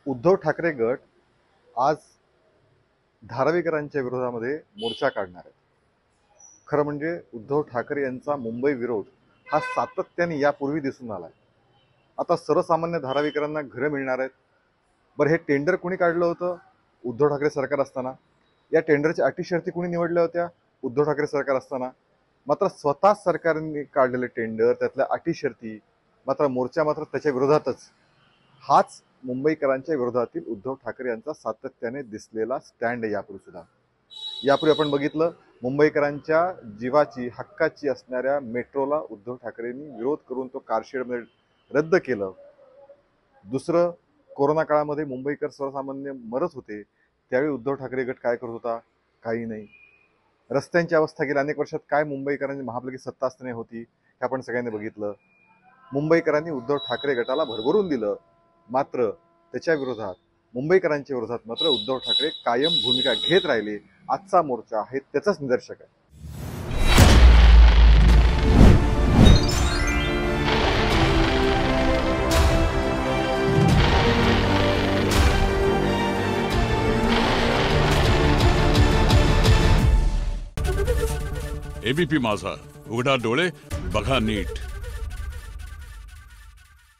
उद्धव ठाकरे गट आज धारावीकरांच्या विरोधामध्ये मोर्चा काढणार आहे। खरं म्हणजे उद्धव ठाकरे यांचा मुंबई विरोध हा सातत्याने यापूर्वी दिसून आलाय। आता सर्वसामान्य धारावीकरांना घरं मिळणार आहेत। बरं, हे टेंडर कोणी काढलं होतं? उद्धव ठाकरे सरकार असताना। या टेंडरच्या अटी शर्ती कोणी निवडल्या होत्या? उद्धव ठाकरे सरकार असताना। मात्र स्वतः सरकारने काढलेले टेंडर, त्यातल्या अटी शर्ती, मात्र मोर्चा मात्र त्याच्या विरोधातच। हाच मुंबईकरांच्या विरोधातील उद्धव ठाकरे यांचा सातत्याने दिसलेला स्टँड आहे। यापूर्वी आपण बघितलं, मुंबईकरांच्या जीवाची हक्काची असणाऱ्या मेट्रोला उद्धव ठाकरेंनी विरोध करून तो कारशेडमध्ये रद्द केलं। दुसरं, कोरोना काळामध्ये मुंबईकर सर्वसामान्य मरत होते, त्यावेळी उद्धव ठाकरे गट काय करत होता? काही नाही। रस्त्यांची अवस्था गेल्या अनेक वर्षात काय मुंबईकरांची महापालिकेत सत्ता असताना होती हे आपण सगळ्यांनी बघितलं। मुंबईकरांनी उद्धव ठाकरे गटाला भरभरून दिलं, मात्र त्याच्या विरोधात, मुंबईकरांच्या विरोधात मात्र उद्धव ठाकरे कायम भूमिका घेत राहिले। आजचा मोर्चा हे त्याचंच निदर्शक आहे। एबीपी माझा, उघडा डोळे बघा नीट।